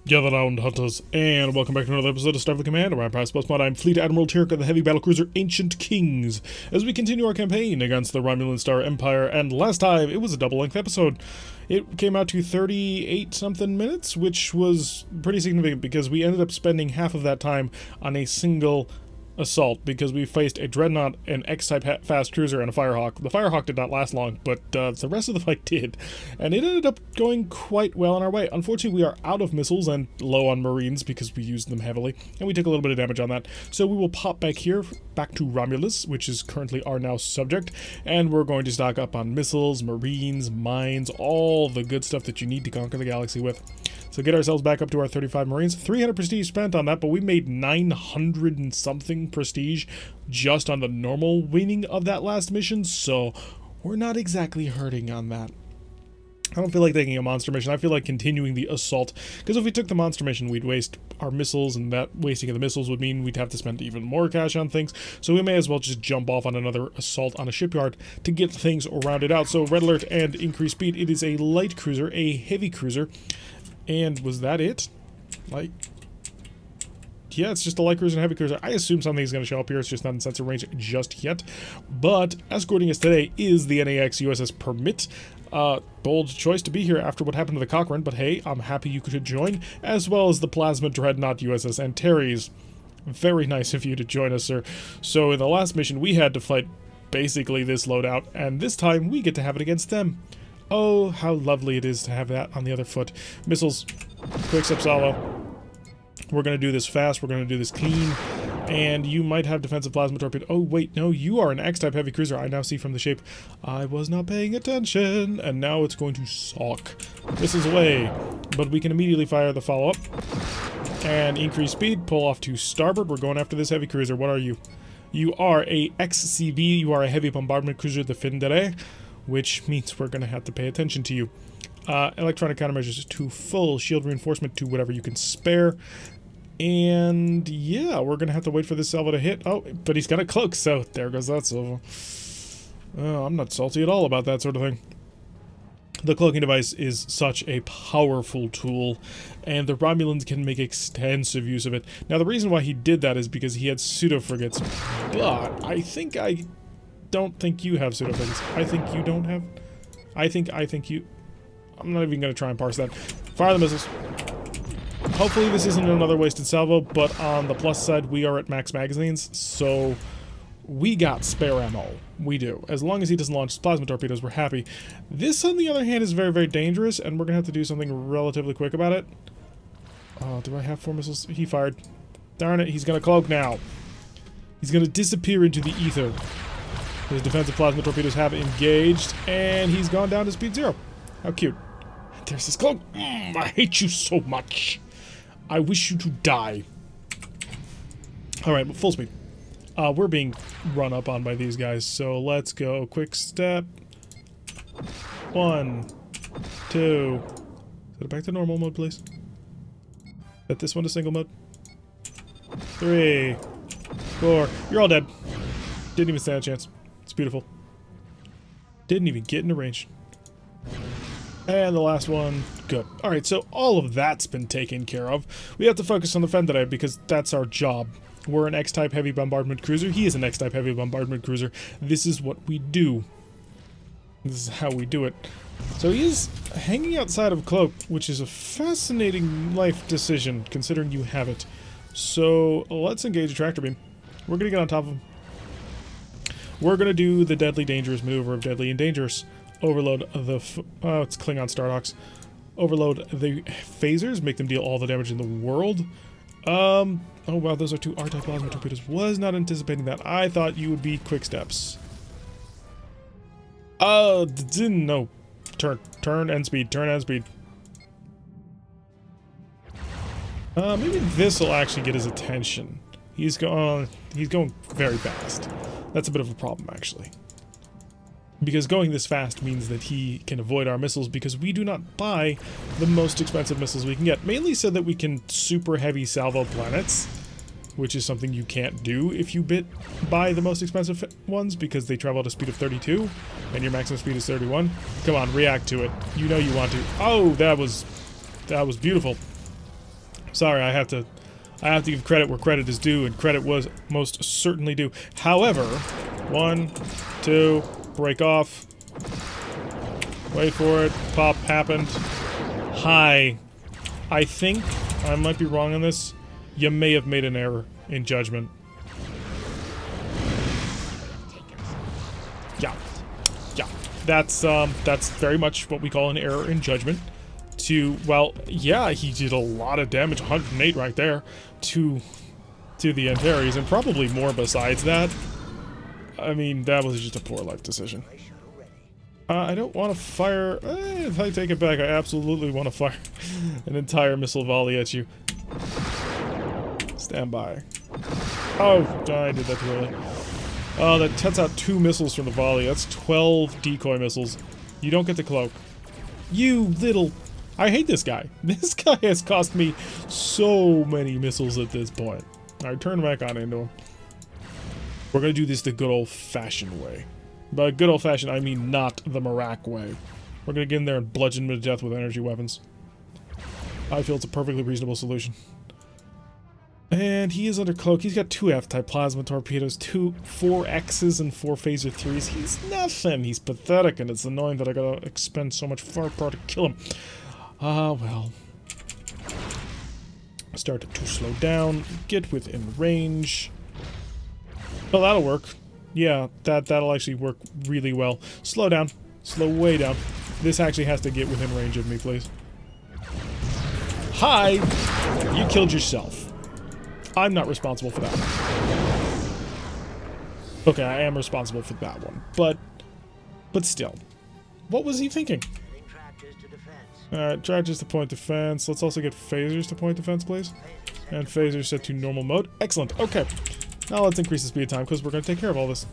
Gather round, hunters, and welcome back to another episode of Starfleet Command, Orion Pirates Plus Mod. I'm Fleet Admiral Tirk of the heavy battlecruiser Ancient Kings, as we continue our campaign against the Romulan Star Empire, and last time it was a double-length episode. It came out to 38-something minutes, which was pretty significant because we ended up spending half of that time on a single assault because we faced a dreadnought, an X-type fast cruiser, and a Firehawk. The Firehawk did not last long, but the rest of the fight did, and it ended up going quite well on our way. Unfortunately, we are out of missiles and low on Marines because we used them heavily, and we took a little bit of damage on that. So we will pop back here, back to Romulus, which is currently our now subject, and we're going to stock up on missiles, Marines, mines, all the good stuff that you need to conquer the galaxy with. So get ourselves back up to our 35 Marines. 300 prestige spent on that, but we made 900 and something prestige just on the normal winning of that last mission, so we're not exactly hurting on that. I don't feel like taking a monster mission. I feel like continuing the assault, because if we took the monster mission, we'd waste our missiles, and that wasting of the missiles would mean we'd have to spend even more cash on things, so we may as well just jump off on another assault on a shipyard to get things rounded out. So red alert and increased speed. It is a light cruiser, a heavy cruiser. And was that it? Like, yeah, it's just a light cruiser and heavy cruiser. I assume something's going to show up here. It's just not in sensor range just yet. But escorting us today is the NAX USS Permit. Bold choice to be here after what happened to the Cochrane, but hey, I'm happy you could join, as well as the Plasma Dreadnought USS Antares. Very nice of you to join us, sir. So in the last mission, we had to fight basically this loadout, and this time we get to have it against them. Oh, how lovely it is to have that on the other foot. Missiles, quick step solo. We're going to do this fast, we're going to do this clean, and you might have defensive plasma torpedo. Oh, wait, no, you are an X-type heavy cruiser. I now see from the shape. I was not paying attention, and now it's going to suck. Missiles away, but we can immediately fire the follow-up. And increase speed, pull off to starboard. We're going after this heavy cruiser. What are you? You are a XCB, you are a heavy bombardment cruiser, the Findere, which means we're going to have to pay attention to you. Electronic countermeasures to full, shield reinforcement to whatever you can spare. And yeah, we're going to have to wait for this salvo to hit. Oh, but he's got a cloak, so there goes that salvo. Oh, I'm not salty at all about that sort of thing. The cloaking device is such a powerful tool, and the Romulans can make extensive use of it. Now, the reason why he did that is because he had pseudo-frigates, but I don't think you have pseudo-frigates. I think you don't have... I think you... I'm not even going to try and parse that. Fire the missiles. Hopefully this isn't another wasted salvo, but on the plus side, we are at max magazines, so we got spare ammo. We do. As long as he doesn't launch plasma torpedoes, we're happy. This, on the other hand, is very, very dangerous, and we're going to have to do something relatively quick about it. Oh, do I have 4 missiles? He fired. Darn it, he's going to cloak now. He's going to disappear into the ether. His defensive plasma torpedoes have engaged, and he's gone down to speed 0. How cute. There's his cloak. I hate you so much. I wish you to die. Alright, full speed. We're being run up on by these guys, so let's go. Quick step. 1, 2. Set it back to normal mode, please. Set this one to single mode. 3, 4. You're all dead. Didn't even stand a chance. It's beautiful. Didn't even get into range. And the last one, good. Alright, so all of that's been taken care of. We have to focus on the Fendere because that's our job. We're an X-type heavy bombardment cruiser. He is an X-type heavy bombardment cruiser. This is what we do. This is how we do it. So he is hanging outside of Cloak, which is a fascinating life decision, considering you have it. So let's engage a tractor beam. We're going to get on top of him. We're going to do the deadly dangerous maneuver of deadly and dangerous. Overload the... oh, it's Klingon Starhawks. Overload the phasers, make them deal all the damage in the world. Oh wow, those are 2 R-type plasma torpedoes. Was not anticipating that. I thought you would be quick steps. Didn't know. Turn and speed. Turn and speed. Maybe this will actually get his attention. He's going very fast. That's a bit of a problem, actually. Because going this fast means that he can avoid our missiles because we do not buy the most expensive missiles we can get. Mainly so that we can super heavy salvo planets, which is something you can't do if you buy the most expensive ones because they travel at a speed of 32 and your maximum speed is 31. Come on, react to it. You know you want to. Oh, that was beautiful. Sorry, I have to give credit where credit is due, and credit was most certainly due. However, 1, 2, break off. Wait for it. Pop happened. Hi. I think, I might be wrong on this, you may have made an error in judgment. Yeah. Yeah. That's very much what we call an error in judgment. Well, yeah, he did a lot of damage, 108 right there, to the Antares, and probably more besides that. I mean, that was just a poor life decision. I don't want to fire... if I take it back, I absolutely want to fire an entire missile volley at you. Stand by. Oh, I did that too early. Oh, that cuts out 2 missiles from the volley. That's 12 decoy missiles. You don't get the cloak. You little... I hate this guy. This guy has cost me so many missiles at this point. Alright, turn back on into him. We're gonna do this the good old-fashioned way. By good old-fashioned, I mean not the Marak way. We're gonna get in there and bludgeon him to death with energy weapons. I feel it's a perfectly reasonable solution. And he is under cloak. He's got 2 F-type plasma torpedoes, 4 X's and 4 phaser 3s. He's nothing. He's pathetic, and it's annoying that I gotta expend so much firepower to kill him. Well. Start to slow down, get within range. Oh, that'll work. Yeah, that'll actually work really well. Slow down. Slow way down. This actually has to get within range of me, please. Hi! You killed yourself. I'm not responsible for that one. Okay, I am responsible for that one, but still. What was he thinking? Alright, tractors to point defense. Let's also get phasers to point defense, please. And phasers set to normal mode. Excellent, okay. Now let's increase the speed of time, because we're going to take care of all this.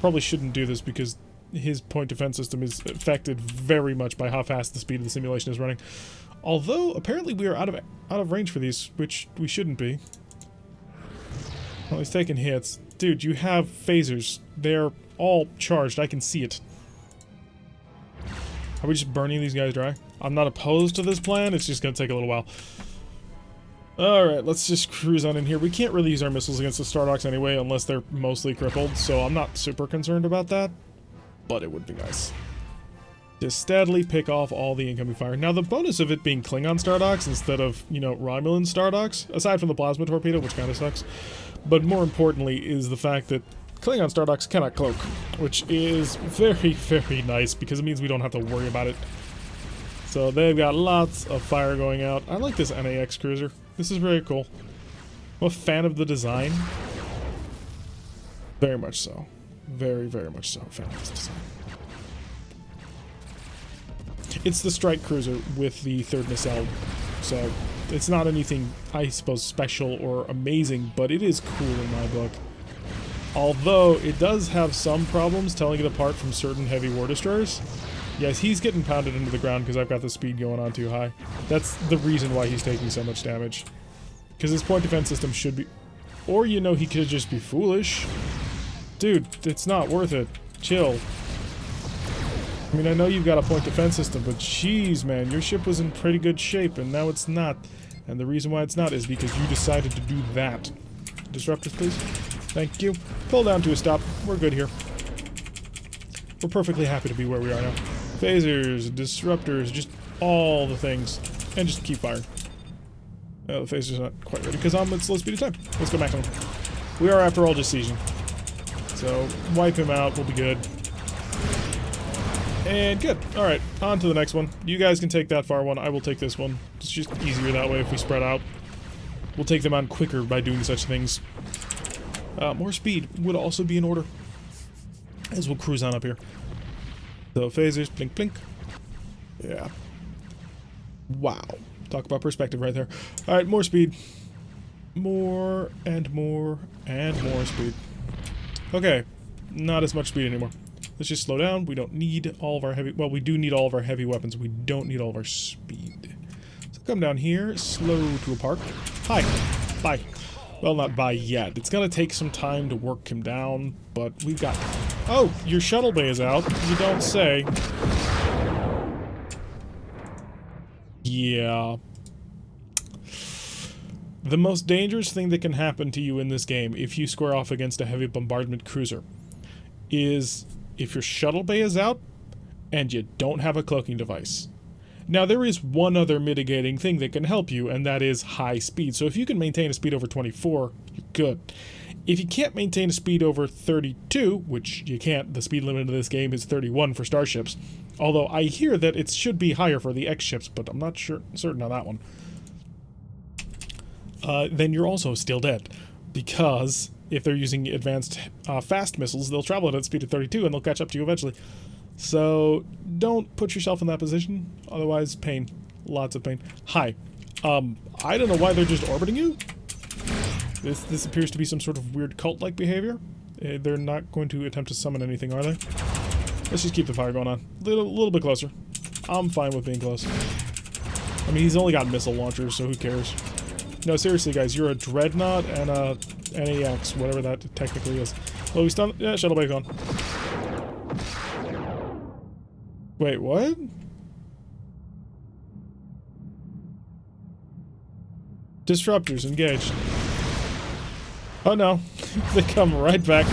Probably shouldn't do this, because his point defense system is affected very much by how fast the speed of the simulation is running. Although, apparently we are out of range for these, which we shouldn't be. Well, he's taking hits. Dude, you have phasers. They're all charged. I can see it. Are we just burning these guys dry? I'm not opposed to this plan. It's just going to take a little while. Alright, let's just cruise on in here. We can't really use our missiles against the Stardogs anyway, unless they're mostly crippled, so I'm not super concerned about that. But it would be nice. Just steadily pick off all the incoming fire. Now, the bonus of it being Klingon Stardogs instead of, you know, Romulan Stardogs, aside from the plasma torpedo, which kind of sucks, but more importantly is the fact that Klingon Stardogs cannot cloak, which is very, very nice, because it means we don't have to worry about it. So they've got lots of fire going out. I like this NAX cruiser. This is very cool. I'm a fan of the design. Very much so. Very, very much so. Fan of this design. It's the strike cruiser with the 3rd nacelle, so it's not anything, I suppose, special or amazing, but it is cool in my book. Although, it does have some problems telling it apart from certain heavy war destroyers. Yes, he's getting pounded into the ground because I've got the speed going on too high. That's the reason why he's taking so much damage. Because his point defense system should be... Or, you know, he could just be foolish. Dude, it's not worth it. Chill. I mean, I know you've got a point defense system, but jeez, man, your ship was in pretty good shape, and now it's not. And the reason why it's not is because you decided to do that. Disruptors, please. Thank you. Pull down to a stop. We're good here. We're perfectly happy to be where we are now. Phasers, disruptors, just all the things. And just keep firing. Oh, the phaser's not quite ready because I'm at slow speed of time. Let's go back on him. We are, after all, just sieging. So, wipe him out. We'll be good. And good. Alright, on to the next one. You guys can take that far one. I will take this one. It's just easier that way if we spread out. We'll take them on quicker by doing such things. More speed would also be in order. As we'll cruise on up here. So, phasers, blink, blink. Yeah. Wow. Talk about perspective right there. Alright, more speed. More, and more, and more speed. Okay. Not as much speed anymore. Let's just slow down. We don't need all of our heavy... Well, we do need all of our heavy weapons. We don't need all of our speed. So come down here. Slow to a park. Hi. Bye. Well, not bye yet. It's gonna take some time to work him down, but we've got... Oh, your shuttle bay is out. You don't say. Yeah. The most dangerous thing that can happen to you in this game, if you square off against a heavy bombardment cruiser, is if your shuttle bay is out and you don't have a cloaking device. Now, there is one other mitigating thing that can help you, and that is high speed. So if you can maintain a speed over 24, you're good. If you can't maintain a speed over 32, which you can't, the speed limit of this game is 31 for starships, although I hear that it should be higher for the X ships, but I'm not certain on that one. Then you're also still dead, because if they're using advanced fast missiles, they'll travel at a speed of 32 and they'll catch up to you eventually. So don't put yourself in that position, otherwise pain, lots of pain. Hi, I don't know why they're just orbiting you. This appears to be some sort of weird cult-like behavior. They're not going to attempt to summon anything, are they? Let's just keep the fire going on. A little bit closer. I'm fine with being close. I mean, he's only got missile launchers, so who cares? No, seriously, guys, you're a Dreadnought and a NAX, whatever that technically is. Oh, he's done. Yeah, shuttle bay gone. Wait, what? Disruptors engaged. Oh no, they come right back.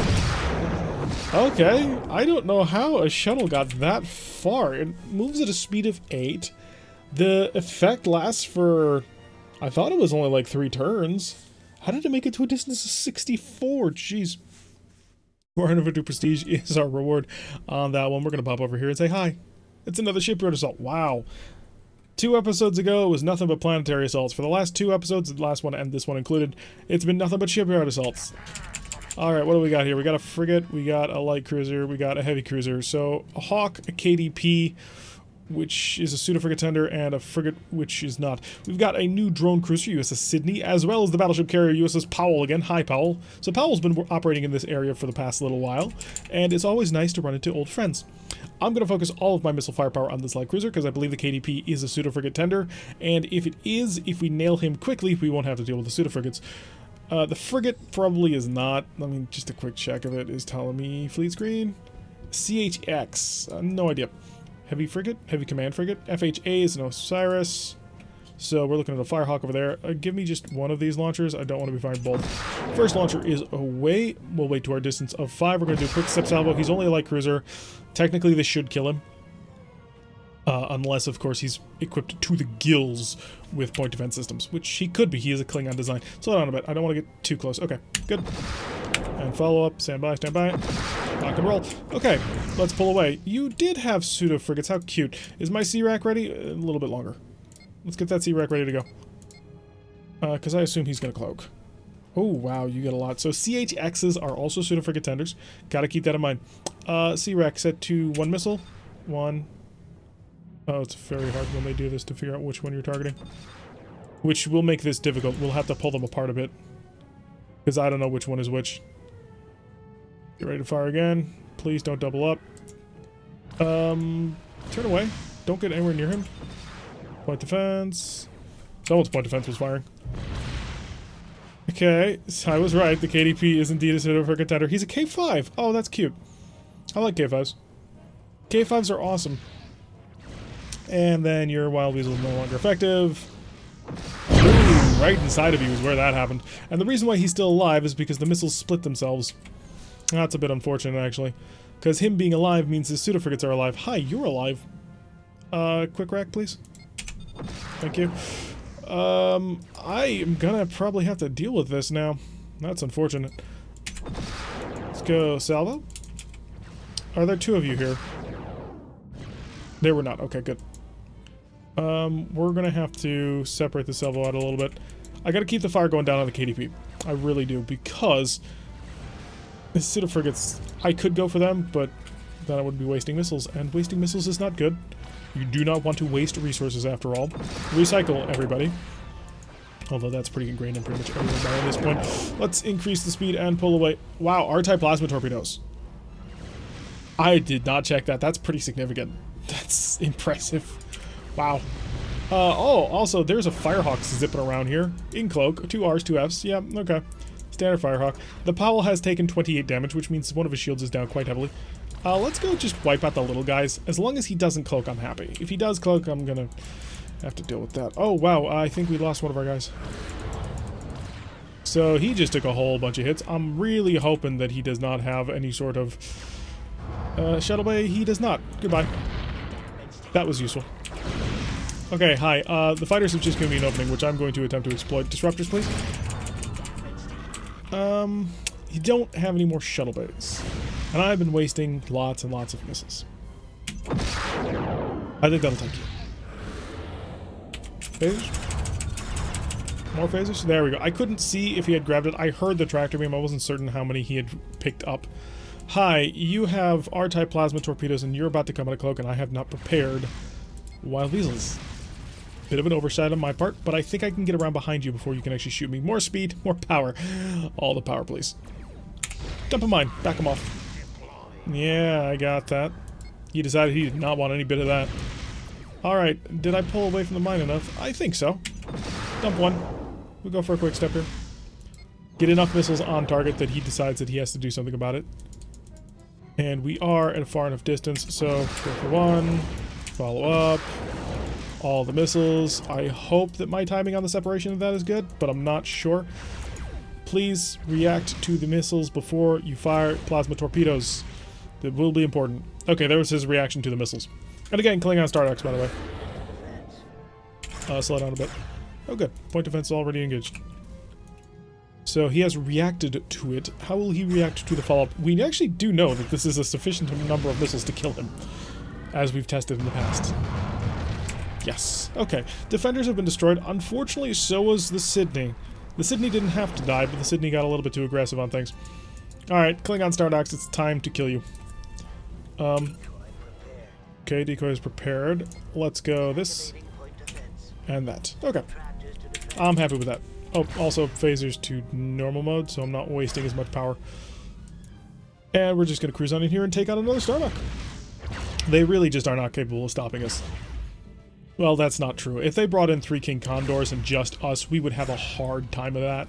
Okay, I don't know how a shuttle got that far. It moves at a speed of 8. The effect lasts for, I thought it was only like 3 turns. How did it make it to a distance of 64? Jeez. 450 prestige is our reward on that one. We're going to pop over here and say hi. It's another shipyard assault. Wow. 2 episodes ago, it was nothing but planetary assaults. For the last 2 episodes, the last one and this one included, it's been nothing but shipyard assaults. Alright, what do we got here? We got a frigate, we got a light cruiser, we got a heavy cruiser. So, a Hawk, a KDP, which is a pseudo-frigate tender, and a frigate, which is not. We've got a new drone cruiser, USS Sydney, as well as the battleship carrier USS Powell again. Hi, Powell. So Powell's been operating in this area for the past little while, and it's always nice to run into old friends. I'm going to focus all of my missile firepower on this light cruiser, because I believe the KDP is a pseudo-frigate tender, and if it is, if we nail him quickly, we won't have to deal with the pseudo-frigates. The frigate probably is not. I mean, just a quick check of it is telling me fleet screen. CHX, no idea. Heavy frigate, heavy command frigate. FHA is an Osiris. So we're looking at a Firehawk over there. Give me just one of these launchers. I don't want to be firing both. First launcher is away. We'll wait to our distance of 5. We're going to do a quick step salvo. He's only a light cruiser. Technically, this should kill him. Unless, of course, he's equipped to the gills with point defense systems, which he could be. He is a Klingon design. Slow down a bit. I don't want to get too close. Okay, good. And follow up. Stand by, stand by. Rock and roll. Okay, let's pull away. You did have pseudo frigates. How cute. Is my C-Rack ready? A little bit longer. Let's get that C-Rack ready to go. Because I assume he's going to cloak. Oh, wow, you get a lot. So CHXs are also pseudo frigate tenders. Got to keep that in mind. C-Rack set to 1 missile. 1. Oh, it's very hard when they do this to figure out which one you're targeting. Which will make this difficult. We'll have to pull them apart a bit. Because I don't know which one is which. Get ready to fire again. Please don't double up. Turn away. Don't get anywhere near him. Point defense. Someone's point defense was firing. Okay, so I was right. The KDP is indeed a pseudo-frigate tender. He's a K5. Oh, that's cute. I like K5s. K5s are awesome. And then your Wild Weasel is no longer effective. Ooh, right inside of you is where that happened. And the reason why he's still alive is because the missiles split themselves. That's a bit unfortunate, actually. Because him being alive means his pseudo-frigates are alive. Hi, you're alive. Quick rack, please. Thank you. I am gonna probably have to deal with this now. That's unfortunate. Let's go salvo. Are there 2 of you here? There were not. Okay, good. We're gonna have to separate the salvo out a little bit. I gotta keep the fire going down on the KDP. I really do, because the pseudo frigates, I could go for them, but then I would be wasting missiles, and wasting missiles is not good. You do not want to waste resources after all. Recycle, everybody. Although that's pretty ingrained in pretty much everyone by this point. Let's increase the speed and pull away. Wow, R-type plasma torpedoes. I did not check that. That's pretty significant. That's impressive. Wow. Oh, also, there's a Firehawk zipping around here. In cloak. 2 Rs, 2 Fs. Yeah, okay. Standard Firehawk. The Powell has taken 28 damage, which means one of his shields is down quite heavily. Let's go just wipe out the little guys. As long as he doesn't cloak, I'm happy. If he does cloak, I'm gonna have to deal with that. Oh, wow. I think we lost one of our guys. So he just took a whole bunch of hits. I'm really hoping that he does not have any sort of shuttle bay. He does not. Goodbye. That was useful. Okay, hi. The fighters have just given me an opening, which I'm going to attempt to exploit. Disruptors, please. You don't have any more shuttle bays. And I've been wasting lots and lots of missiles. I think that'll take you. Phasers? More phasers? There we go. I couldn't see if he had grabbed it. I heard the tractor beam. I wasn't certain how many he had picked up. Hi, you have R-type plasma torpedoes and you're about to come at a cloak and I have not prepared wild weasels. Bit of an oversight on my part, but I think I can get around behind you before you can actually shoot me. More speed, more power. All the power, please. Dump a mine. Back him off. Yeah, I got that. He decided he did not want any bit of that. Alright, did I pull away from the mine enough? I think so. Dump one. We'll go for a quick step here. Get enough missiles on target that he decides that he has to do something about it. And we are at a far enough distance, so go for one. Follow up. All the missiles. I hope that my timing on the separation of that is good, but I'm not sure. Please react to the missiles before you fire plasma torpedoes. That will be important. Okay, there was his reaction to the missiles. And again, Klingon Stardogs, by the way. Slow down a bit. Oh, good. Point defense already engaged. So he has reacted to it. How will he react to the follow-up? We actually do know that this is a sufficient number of missiles to kill him, as we've tested in the past. Yes. Okay. Defenders have been destroyed. Unfortunately, so was the Sydney. The Sydney didn't have to die, but the Sydney got a little bit too aggressive on things. Alright, Klingon Stardogs, it's time to kill you. Okay, decoy is prepared. Let's go this and that. Okay. I'm happy with that. Oh, also phasers to normal mode, so I'm not wasting as much power. And we're just going to cruise on in here and take on another Starbuck. They really just are not capable of stopping us. Well, that's not true. If they brought in 3 King Condors and just us, we would have a hard time of that.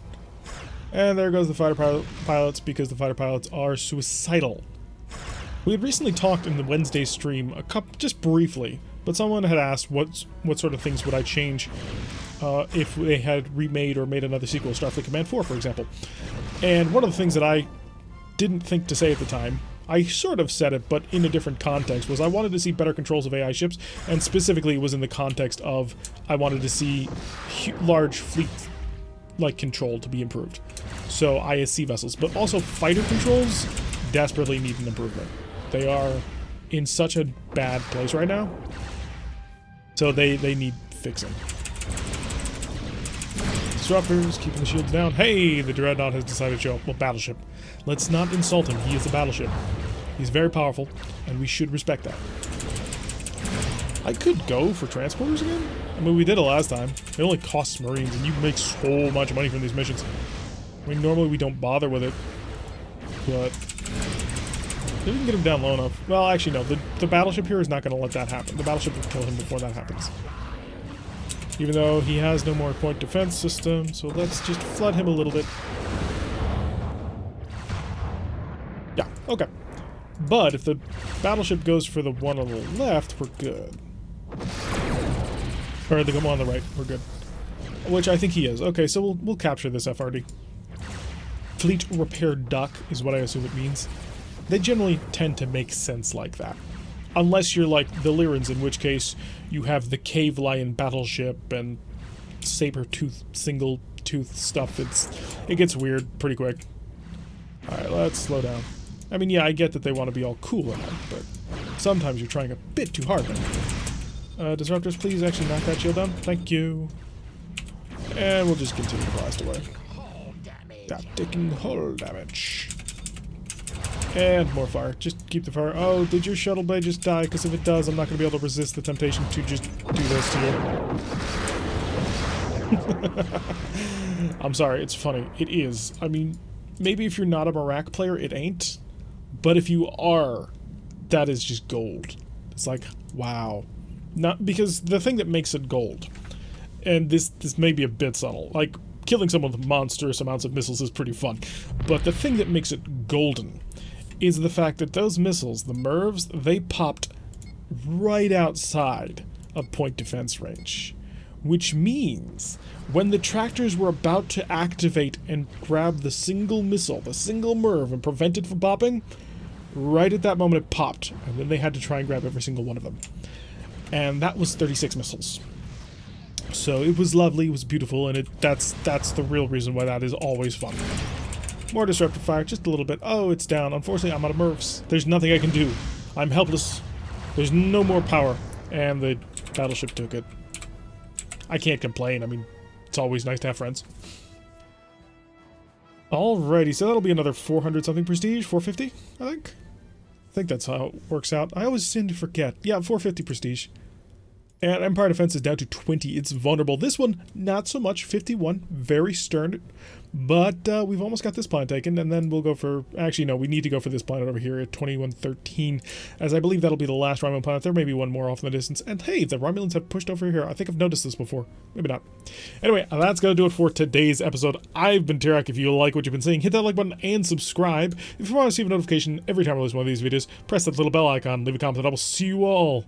And there goes the fighter pilots, because the fighter pilots are suicidal. We had recently talked in the Wednesday stream, just briefly, but someone had asked what sort of things would I change if they had remade or made another sequel, Starfleet Command 4, for example. And one of the things that I didn't think to say at the time, I sort of said it, but in a different context, was I wanted to see better controls of AI ships, and specifically it was in the context of I wanted to see large fleet-like control to be improved. So ISC vessels, but also fighter controls desperately need an improvement. They are in such a bad place right now, so they need fixing. Disruptors, keeping the shields down. Hey, the Dreadnought has decided to show up. Well, battleship. Let's not insult him. He is a battleship. He's very powerful, and we should respect that. I could go for transporters again. I mean, we did it last time. It only costs Marines, and you make so much money from these missions. I mean, normally we don't bother with it, but if we can get him down low enough. Well, actually, no. The battleship here is not going to let that happen. The battleship will kill him before that happens. Even though he has no more point defense system, so let's just flood him a little bit. Yeah, okay. But if the battleship goes for the one on the left, we're good. Or the one on the right, we're good. Which I think he is. Okay, so we'll capture this FRD. Fleet Repair Dock is what I assume it means. They generally tend to make sense like that. Unless you're like the Lyrans, in which case you have the Cave Lion battleship and saber-tooth, single-tooth stuff. It gets weird pretty quick. Alright, let's slow down. I mean, yeah, I get that they want to be all cool in it, but sometimes you're trying a bit too hard there. Disruptors, please actually knock that shield down. Thank you. And we'll just continue to blast away. Yeah, taking hull damage. And more fire. Just keep the fire. Oh, did your shuttle bay just die? Because if it does, I'm not going to be able to resist the temptation to just do this to you. I'm sorry, it's funny. It is. I mean, maybe if you're not a Marak player, it ain't. But if you are, that is just gold. It's like, wow. Not because the thing that makes it gold, and this may be a bit subtle, like killing someone with monstrous amounts of missiles is pretty fun, but the thing that makes it golden is the fact that those missiles, the MIRVs, they popped right outside of point defense range, which means when the tractors were about to activate and grab the single missile, the single MIRV, and prevent it from popping, right at that moment it popped, and then they had to try and grab every single one of them. And that was 36 missiles. So it was lovely, it was beautiful, and that's the real reason why that is always fun. More disruptive fire, just a little bit. Oh, it's down. Unfortunately, I'm out of MIRVs. There's nothing I can do. I'm helpless. There's no more power. And the battleship took it. I can't complain. I mean, it's always nice to have friends. Alrighty, so that'll be another 400 something prestige. 450, I think. I think that's how it works out. I always seem to forget. Yeah, 450 prestige. And Empire Defense is down to 20. It's vulnerable. This one, not so much. 51. Very stern. But we've almost got this planet taken. And then we'll go for... Actually, no. We need to go for this planet over here at 2113. As I believe that'll be the last Romulan planet. There may be one more off in the distance. And hey, the Romulans have pushed over here. I think I've noticed this before. Maybe not. Anyway, that's going to do it for today's episode. I've been Tirak. If you like what you've been seeing, hit that like button and subscribe. If you want to receive a notification every time I release one of these videos, press that little bell icon. Leave a comment and I will see you all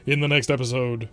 in the next episode.